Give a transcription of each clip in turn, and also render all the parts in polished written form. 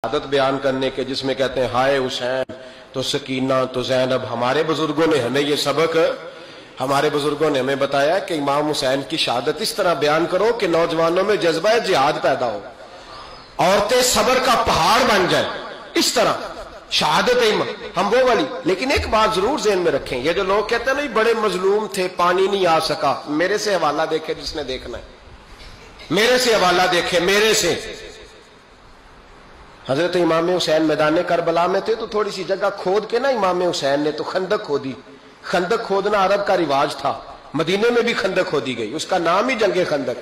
عادت بیان کرنے کے جس میں کہتے ہیں ہائے حسین تو سکینہ تو زینب. ہمارے بزرگوں نے ہمیں یہ سبق ہمارے بزرگوں نے ہمیں بتایا کہ امام حسین کی شہادت اس طرح بیان کرو کہ نوجوانوں میں جذبہ جہاد پیدا ہو, عورتیں صبر کا پہاڑ بن جائیں. اس طرح شہادت ہم وہ والی. لیکن ایک بات ضرور ذہن میں رکھیں, یہ جو لوگ کہتے ہیں نا بڑے مظلوم تھے پانی نہیں آ سکا, میرے سے حوالہ دیکھے جس نے دیکھنا ہے, میرے سے حوالہ دیکھے. میرے سے حضرت امام حسین میدان کربلا میں تھے تو تھوڑی سی جگہ کھود کے نا امام حسین نے تو خندق کھودی. خندق کھودنا عرب کا رواج تھا, مدینے میں بھی خندق کھودی گئی, اس کا نام ہی جنگ خندق.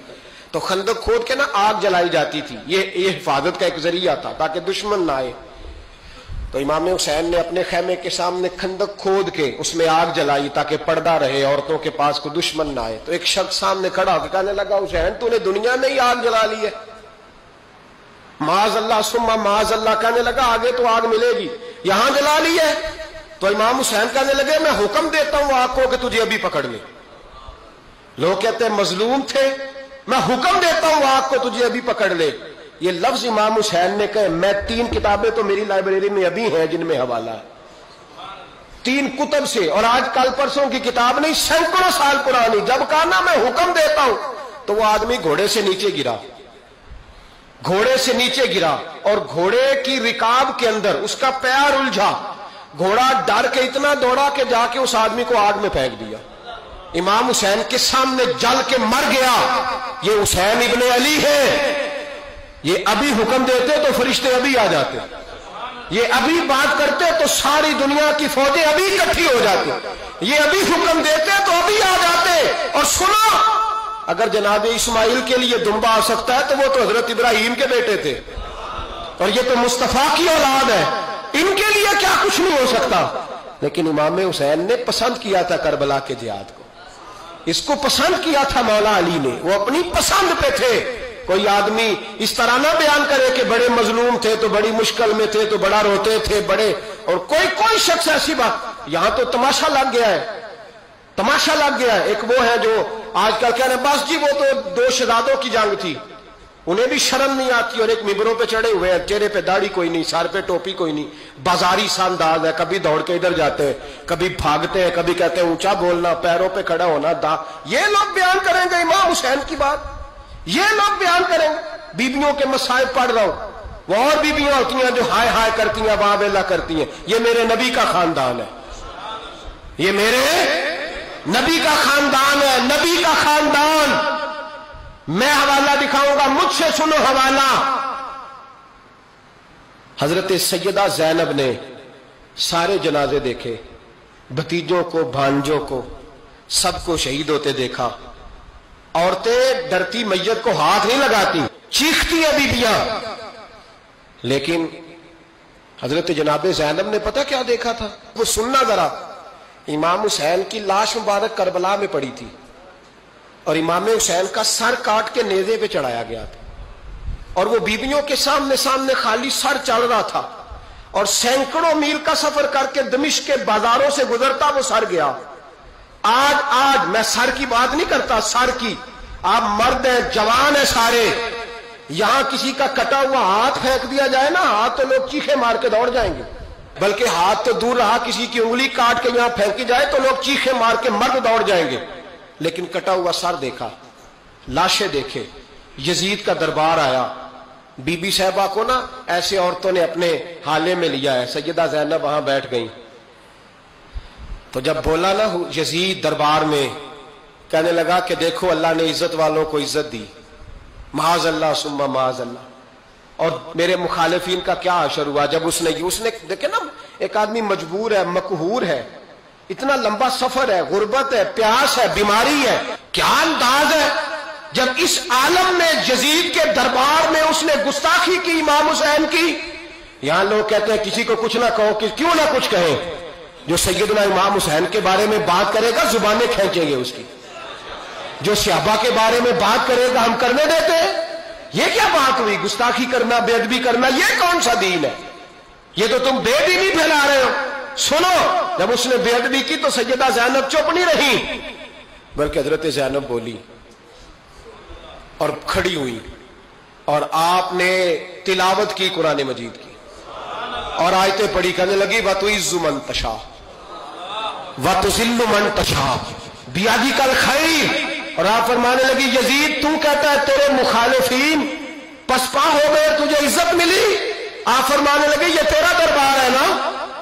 تو خندق کھود کے نا آگ جلائی جاتی تھی, یہ حفاظت کا ایک ذریعہ تھا تاکہ دشمن نہ آئے. تو امام حسین نے اپنے خیمے کے سامنے خندق کھود کے اس میں آگ جلائی تاکہ پردہ رہے, عورتوں کے پاس کوئی دشمن نہ آئے. تو ایک شخص سامنے کھڑا ہو کے کہنے لگا حسین تو نے دنیا میں ہی آگ جلا لی ہے. معاذ اللہ ثم معاذ اللہ, کہنے لگا آگے تو آگ ملے گی, یہاں جلا لی ہے. تو امام حسین کہنے لگے میں حکم دیتا ہوں آگ کو کہ تجھے ابھی پکڑ لے. لوگ کہتے ہیں مظلوم تھے, میں حکم دیتا ہوں آگ کو تجھے ابھی پکڑ لے. یہ لفظ امام حسین نے کہے. میں 3 کتابیں تو میری لائبریری میں ابھی ہیں جن میں حوالہ ہے, 3 کتب سے, اور آج کل پرسوں کی کتاب نہیں, سینکڑوں سال پرانی. جب کہا نا میں حکم دیتا ہوں تو وہ آدمی گھوڑے سے نیچے گرا, گھوڑے سے نیچے گرا, اور گھوڑے کی رکاب کے اندر اس کا پیر الجھا. گھوڑا ڈر کے اتنا دوڑا کہ جا کے اس آدمی کو آگ میں پھینک دیا. امام حسین کے سامنے جل کے مر گیا. یہ حسین ابن علی ہے. یہ ابھی حکم دیتے تو فرشتے ابھی آ جاتے, یہ ابھی بات کرتے تو ساری دنیا کی فوجیں ابھی اکٹھی ہو جاتی, یہ ابھی حکم دیتے تو ابھی آ جاتے. اور سنو, اگر جناب اسماعیل کے لیے دمبا آ سکتا ہے تو وہ تو حضرت ابراہیم کے بیٹے تھے, اور یہ تو مصطفیٰ کی اولاد ہے, ان کے لیے کیا کچھ نہیں ہو سکتا. لیکن امام حسین نے پسند کیا تھا کربلا کے جہاد کو, اس کو پسند کیا تھا مولا علی نے, وہ اپنی پسند پہ تھے. کوئی آدمی اس طرح نہ بیان کرے کہ بڑے مظلوم تھے تو بڑی مشکل میں تھے تو بڑا روتے تھے بڑے, اور کوئی شخص ایسی بات. یہاں تو تماشا لگ گیا ہے, تماشا لگ گیا ہے. ایک وہ ہے جو آج کل کہہ رہے ہیں بس جی وہ تو 2 شہزادوں کی جنگ تھی, انہیں بھی شرم نہیں آتی, اور ایک ممبروں پہ چڑھے ہوئے ہیں, چہرے پہ داڑھی کوئی نہیں, سر پہ ٹوپی کوئی نہیں, بازاری سا انداز ہے, کبھی دوڑ کے ادھر جاتے ہیں, کبھی بھاگتے ہیں, کبھی کہتے ہیں اونچا بولنا, پیروں پہ کھڑا ہونا, یہ لوگ بیان کریں گے امام حسین کی بات, یہ لوگ بیان کریں گے. بیبیوں کے مصائب پڑھ رہا ہوں, وہ اور بیبیاں ہوتی ہیں جو ہائے ہائے کرتی ہیں, واہ ویلا کرتی ہیں. یہ میرے نبی کا خاندان ہے, یہ میرے نبی کا خاندان ہے, نبی کا خاندان. میں حوالہ دکھاؤں گا, مجھ سے سنو حوالہ. حضرت سیدہ زینب نے سارے جنازے دیکھے, بھتیجوں کو, بھانجوں کو, سب کو شہید ہوتے دیکھا. عورتیں ڈرتی میت کو ہاتھ نہیں لگاتی, چیختی ہیں بیبیاں. لیکن حضرت جناب زینب نے پتہ کیا دیکھا تھا, وہ سننا ذرا. امام حسین کی لاش مبارک کربلا میں پڑی تھی, اور امام حسین کا سر کاٹ کے نیزے پہ چڑھایا گیا تھا, اور وہ بیبیوں کے سامنے خالی سر چڑھ رہا تھا, اور سینکڑوں میل کا سفر کر کے دمشق کے بازاروں سے گزرتا وہ سر گیا. آج میں سر کی بات نہیں کرتا, سر کی. آپ مرد ہیں, جوان ہیں سارے, یہاں کسی کا کٹا ہوا ہاتھ پھینک دیا جائے نا, ہاتھ تو لوگ چیخے مار کے دوڑ جائیں گے, بلکہ ہاتھ تو دور رہا, کسی کی انگلی کاٹ کے یہاں پھینکی جائے تو لوگ چیخے مار کے مرد دوڑ جائیں گے. لیکن کٹا ہوا سر دیکھا, لاشیں دیکھے. یزید کا دربار آیا, بی بی صاحبہ کو نا ایسے عورتوں نے اپنے حالے میں لیا ہے. سیدہ زینب وہاں بیٹھ گئی, تو جب بولا نا یزید دربار میں, کہنے لگا کہ دیکھو اللہ نے عزت والوں کو عزت دی, معاذ اللہ ثم معاذ اللہ. اور میرے مخالفین کا کیا حشر ہوا جب اس نے دیکھے نا, ایک آدمی مجبور ہے, مقہور ہے, اتنا لمبا سفر ہے, غربت ہے, پیاس ہے, بیماری ہے, کیا انداز ہے جب اس عالم میں یزید کے دربار میں اس نے گستاخی کی امام حسین کی. یہاں لوگ کہتے ہیں کسی کو کچھ نہ کہو, کہ کیوں نہ کچھ کہیں, جو سیدنا امام حسین کے بارے میں بات کرے گا زبانیں کھینچیں گے اس کی, جو صحابہ کے بارے میں بات کرے گا ہم کرنے دیتے ہیں. یہ کیا بات ہوئی, گستاخی کرنا, بے ادبی کرنا, یہ کون سا دین ہے؟ یہ تو تم بے دینی پھیلا رہے ہو. سنو, جب اس نے بے ادبی کی تو سیدہ زینب چپ نہیں رہی, بلکہ حضرت زینب بولی اور کھڑی ہوئی, اور آپ نے تلاوت کی قرآن مجید کی. اور آیتیں پڑھی کہنے لگی وَتُعِزُّ مَن تَشَاءُ وَتُذِلُّ مَن تَشَاءُ بِیَدِکَ الْخَیْرُ، اور آپ فرمانے لگی یزید تو کہتا ہے تیرے مخالفین پسپا ہو گئے، تجھے عزت ملی. آپ فرمانے لگے یہ تیرا دربار ہے نا،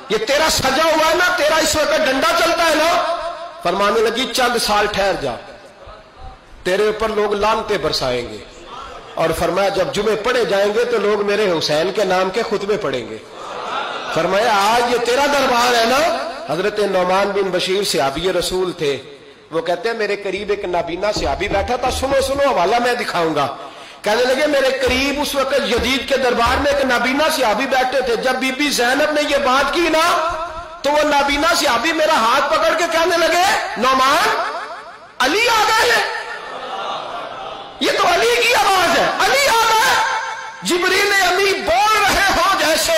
یہ تیرا سجا ہوا ہے نا، تیرا اس وقت ڈنڈا چلتا ہے نا. فرمانے لگی چند سال ٹھہر جا، تیرے اوپر لوگ لعنتیں برسائیں گے. اور فرمایا جب جمعے پڑھے جائیں گے تو لوگ میرے حسین کے نام کے خطبے پڑھیں گے. فرمایا آج یہ تیرا دربار ہے نا. حضرت نعمان بن بشیر صحابی رسول تھے، وہ کہتے ہیں میرے قریب ایک نابینا صحابی بیٹھا تھا، سنو سنو حوالہ میں دکھاؤں گا. کہنے لگے میرے قریب اس وقت یزید کے دربار میں ایک نابینا صحابی بیٹھے تھے. جب بی بی زینب نے یہ بات کی نا تو وہ نابینا صحابی میرا ہاتھ پکڑ کے کہنے لگے نعمان علی آ گئے ہیں، یہ تو علی کی آواز ہے، علی آ گئے. جبریل امی بول رہے ہوں جیسے،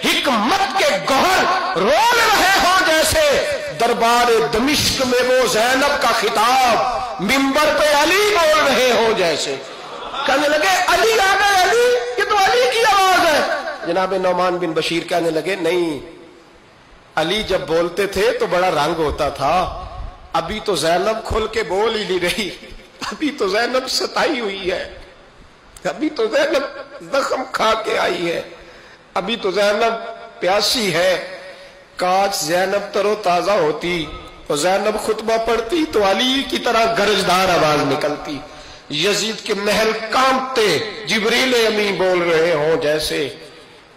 حکمت کے گوہر رول رہے ہوں جیسے، دربار دمشق میں وہ زینب کا خطاب منبر پہ علی بول رہے ہوں جیسے. کہنے لگے علی آ گئے، علی، یہ تو علی کی آواز ہے. جناب نعمان بن بشیر کہنے لگے نہیں، علی جب بولتے تھے تو بڑا رنگ ہوتا تھا، ابھی تو زینب کھل کے بول ہی نہیں رہی، ابھی تو زینب ستائی ہوئی ہے، ابھی تو زینب زخم کھا کے آئی ہے، ابھی تو زینب پیاسی ہے. کاش زینب تر و تازہ ہوتی اور زینب خطبہ پڑھتی تو علی کی طرح گرجدار آواز نکلتی. یزید کے محل کانپتے، جبریل امی بول رہے ہوں جیسے،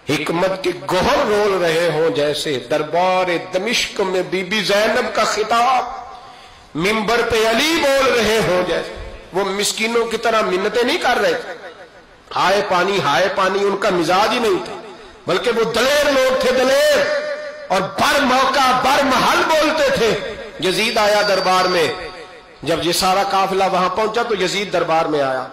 حکمت کے گوہر رول رہے ہوں جیسے، دربار دمشق میں بی بی زینب کا خطاب منبر پہ علی بول رہے ہوں جیسے. وہ مسکینوں کی طرح منتیں نہیں کر رہے تھے، ہائے پانی ان کا مزاج ہی نہیں تھا، بلکہ وہ دلیر لوگ تھے، دلیر، اور بر موقع بر محل بولتے تھے. یزید آیا دربار میں، جب یہ سارا قافلہ وہاں پہنچا تو یزید دربار میں آیا،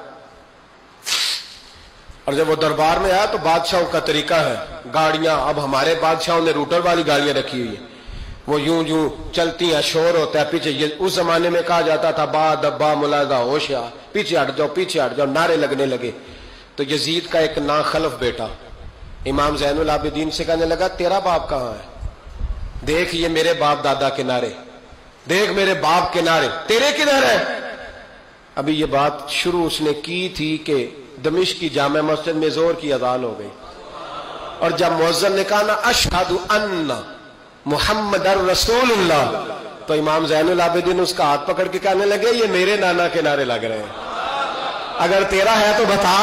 اور جب وہ دربار میں آیا تو بادشاہوں کا طریقہ ہے، گاڑیاں، اب ہمارے بادشاہوں نے روٹر والی گاڑیاں رکھی ہوئی ہیں، وہ یوں چلتی ہیں، شور ہوتا ہے پیچھے. اس زمانے میں کہا جاتا تھا با دبا ملاحظہ ہوشیا، پیچھے ہٹ جاؤ، نعرے لگنے لگے. تو یزید کا ایک ناخلف بیٹا امام زین العابدین سے کہنے لگا تیرا باپ کہاں ہے؟ دیکھ یہ میرے باپ دادا کے نعرے، دیکھ میرے باپ کے نعرے، تیرے کدھر ہے؟ ابھی یہ بات شروع اس نے کی تھی کہ دمشق کی جامع مسجد میں زور کی اذان ہو گئی، اور جب مؤذن نے کہا نا اشہد ان محمد رسول اللہ، تو امام زین العابدین اس کا ہاتھ پکڑ کے کہنے لگے یہ میرے نانا کے نعرے لگ رہے ہیں، اگر تیرا ہے تو بتا،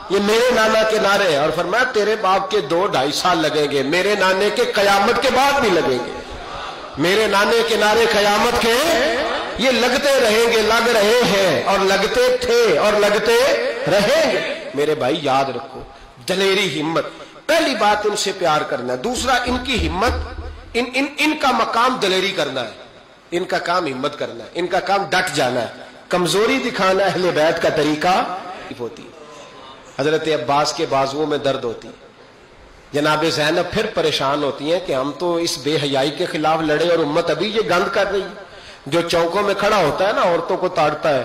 یہ میرے نانا کے نعرے ہیں. اور فرمایا تیرے باپ کے 2-2.5 سال لگیں گے، میرے نانے کے قیامت کے بعد بھی لگیں گے، میرے نانے کے نعرے قیامت کے یہ لگتے رہیں گے، لگ رہے ہیں اور لگتے تھے اور لگتے رہیں گے. میرے بھائی یاد رکھو، دلیری، ہمت، پہلی بات ان سے پیار کرنا ہے، دوسرا ان کی ہمت، ان کا مقام دلیری کرنا ہے، ان کا کام ہمت کرنا ہے، ان کا کام ڈٹ جانا ہے. کمزوری دکھانا اہل بیت کا طریقہ ہوتی ہے. حضرت عباس کے بازوؤں میں درد ہوتی ہے، جناب زینب پھر پریشان ہوتی ہیں کہ ہم تو اس بے حیائی کے خلاف لڑے اور امت ابھی یہ گند کر رہی ہے. جو چوکوں میں کھڑا ہوتا ہے نا عورتوں کو تاڑتا ہے،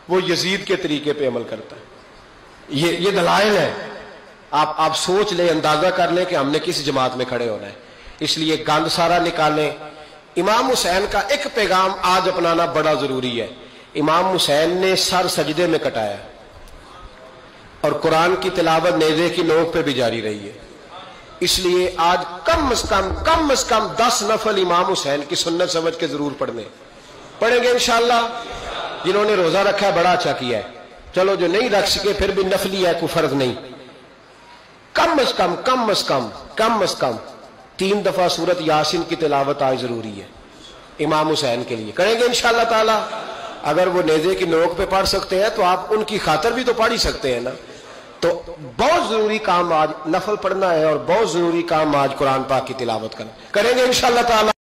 وہ یزید کے طریقے پہ عمل کرتا ہے. یہ دلائل ہے، آپ سوچ لیں، اندازہ کر لیں کہ ہم نے کس جماعت میں کھڑے ہونا ہے. اس لیے گند سارا نکالیں. امام حسین کا ایک پیغام آج اپنانا بڑا ضروری ہے. امام حسین نے سر سجدے میں کٹایا اور قرآن کی تلاوت نیزے کی نوک پہ بھی جاری رہی ہے. اس لیے آج کم از کم 10 نفل امام حسین کی سنت سمجھ کے ضرور پڑھیں گے انشاءاللہ. جنہوں نے روزہ رکھا ہے بڑا اچھا کیا ہے، چلو جو نہیں رکھ سکے پھر بھی نفلی ہے، کوئی فرض نہیں. کم از کم 3 دفعہ سورت یاسین کی تلاوت آج ضروری ہے امام حسین کے لیے. کریں گے انشاءاللہ تعالی. اگر وہ نیزے کی نوک پہ پڑھ سکتے ہیں تو آپ ان کی خاطر بھی تو پڑھ ہی سکتے ہیں نا. تو بہت ضروری کام آج نفل پڑھنا ہے، اور بہت ضروری کام آج قرآن پاک کی تلاوت کرنا. کریں گے انشاءاللہ تعالی.